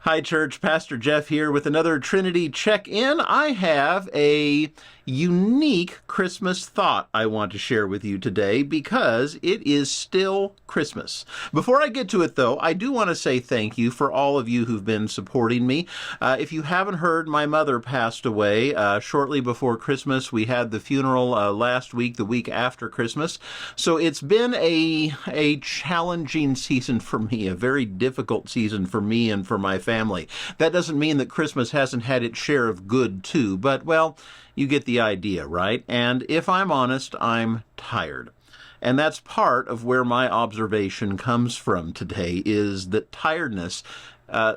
Hi, church. Pastor Jeff here with another Trinity Check In. I have a unique Christmas thought I want to share with you today because it is still Christmas. Before I get to it, though, I do want to say thank you for all of you who've been supporting me. If you haven't heard, my mother passed away shortly before Christmas. We had the funeral last week, the week after Christmas. So it's been a challenging season for me, a very difficult season for me and for my family. That doesn't mean that Christmas hasn't had its share of good, too, but, well, you get the idea, right? And if I'm honest, I'm tired. And that's part of where my observation comes from today, is that tiredness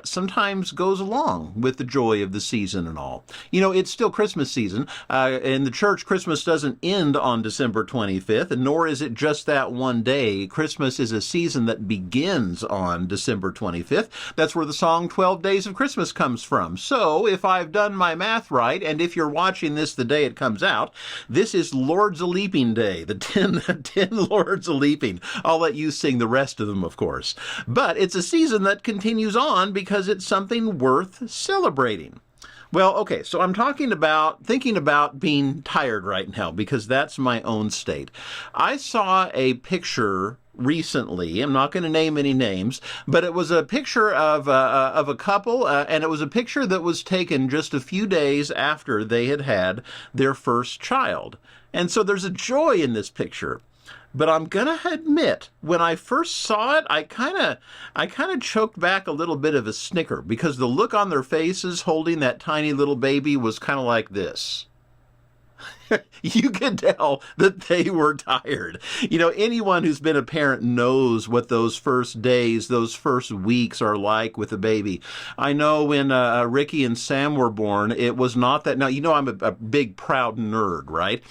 sometimes goes along with the joy of the season and all. You know, it's still Christmas season. In the church, Christmas doesn't end on December 25th, and nor is it just that one day. Christmas is a season that begins on December 25th. That's where the song 12 Days of Christmas comes from. So, if I've done my math right, and if you're watching this the day it comes out, this is Lord's a-Leaping Day, the 10 Lords a-Leaping. I'll let you sing the rest of them, of course. But it's a season that continues on because it's something worth celebrating. Well, okay, so I'm thinking about being tired right now because that's my own state. I saw a picture recently. I'm not going to name any names, but it was a picture of a couple, and it was a picture that was taken just a few days after they had had their first child. And so there's a joy in this picture. But I'm going to admit, when I first saw it, I kind of choked back a little bit of a snicker because the look on their faces holding that tiny little baby was kind of like this. You could tell that they were tired. You know, anyone who's been a parent knows what those first days, those first weeks are like with a baby. I know when Ricky and Sam were born, it was not that. Now, you know, I'm a big, proud nerd, right?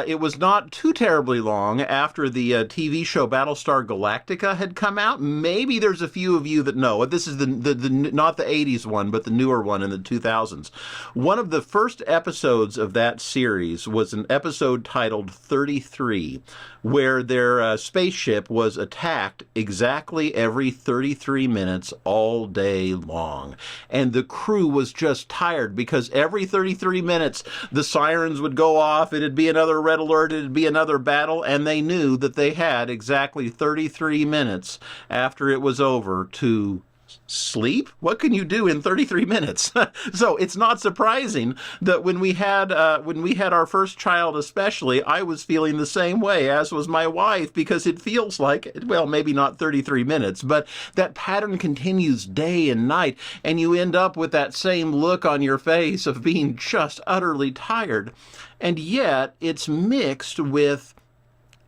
It was not too terribly long after the TV show Battlestar Galactica had come out. Maybe there's a few of you that know. This is the not the 80s one, but the newer one in the 2000s. One of the first episodes of that series was an episode titled 33, where their spaceship was attacked exactly every 33 minutes all day long. And the crew was just tired because every 33 minutes the sirens would go off, it'd be another red alert, it'd be another battle, and they knew that they had exactly 33 minutes after it was over to sleep? What can you do in 33 minutes? So it's not surprising that when we had our first child especially, I was feeling the same way, as was my wife, because it feels like, well, maybe not 33 minutes, but that pattern continues day and night, and you end up with that same look on your face of being just utterly tired. And yet it's mixed with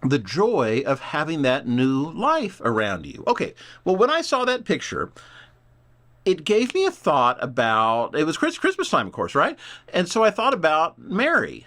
the joy of having that new life around you. Okay, well, when I saw that picture, it gave me a thought about, it was Christmas time, of course, right? And so I thought about Mary.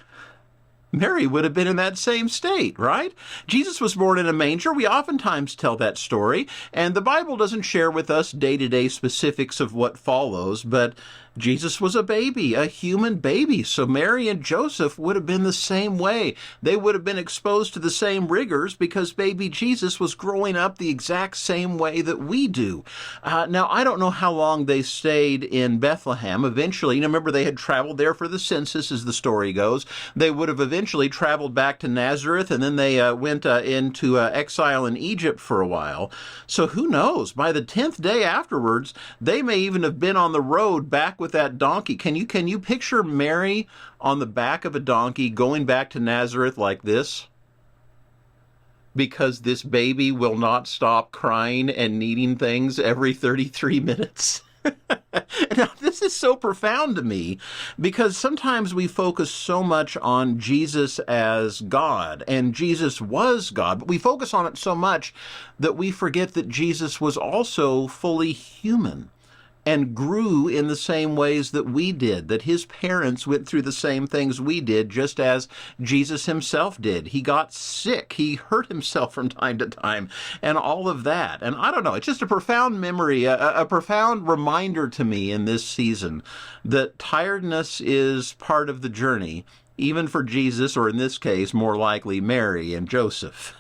Mary would have been in that same state, right? Jesus was born in a manger. We oftentimes tell that story, and the Bible doesn't share with us day-to-day specifics of what follows, but Jesus was a baby, a human baby, so Mary and Joseph would have been the same way. They would have been exposed to the same rigors because baby Jesus was growing up the exact same way that we do. Now, I don't know how long they stayed in Bethlehem. Eventually, you know, remember they had traveled there for the census, as the story goes. They would have eventually traveled back to Nazareth, and then they went into exile in Egypt for a while. So who knows? By the 10th day afterwards, they may even have been on the road back with that donkey. Can you picture Mary on the back of a donkey going back to Nazareth like this? Because this baby will not stop crying and needing things every 33 minutes. Now, this is so profound to me because sometimes we focus so much on Jesus as God, and Jesus was God, but we focus on it so much that we forget that Jesus was also fully human and grew in the same ways that we did, that his parents went through the same things we did, just as Jesus himself did. He got sick. He hurt himself from time to time, and all of that. And I don't know, it's just a profound memory, a profound reminder to me in this season that tiredness is part of the journey, even for Jesus, or in this case, more likely Mary and Joseph.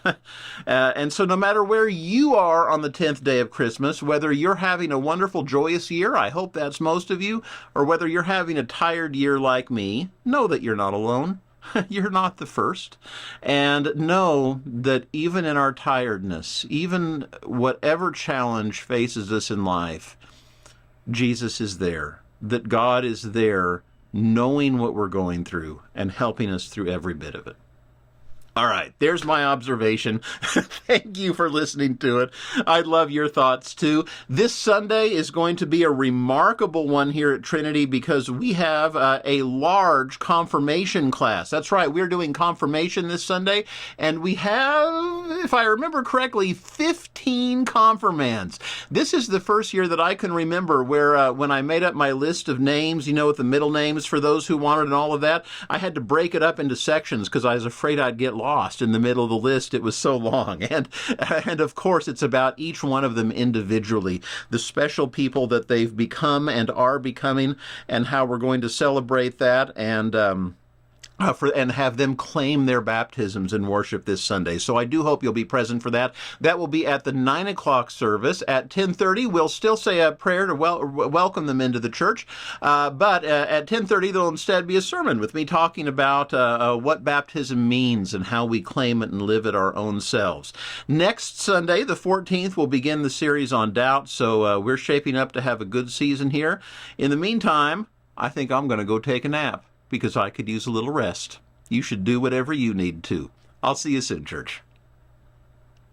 And so no matter where you are on the 10th day of Christmas, whether you're having a wonderful, joyous year, I hope that's most of you, or whether you're having a tired year like me, know that you're not alone. You're not the first. And know that even in our tiredness, even whatever challenge faces us in life, Jesus is there. That God is there, knowing what we're going through and helping us through every bit of it. All right, there's my observation. Thank you for listening to it. I'd love your thoughts too. This Sunday is going to be a remarkable one here at Trinity because we have a large confirmation class. That's right, we're doing confirmation this Sunday, and we have, if I remember correctly, 15 confirmands. This is the first year that I can remember where when I made up my list of names, with the middle names for those who wanted and all of that, I had to break it up into sections because I was afraid I'd get lost in the middle of the list. It was so long. And of course, it's about each one of them individually, the special people that they've become and are becoming, and how we're going to celebrate that and have them claim their baptisms in worship this Sunday. So I do hope you'll be present for that. That will be at the 9 o'clock service. At 10:30, we'll still say a prayer to welcome them into the church. But at 10:30, there'll instead be a sermon with me talking about what baptism means and how we claim it and live it our own selves. Next Sunday, the 14th, we'll begin the series on doubt. So we're shaping up to have a good season here. In the meantime, I think I'm going to go take a nap, because I could use a little rest. You should do whatever you need to. I'll see you soon, church.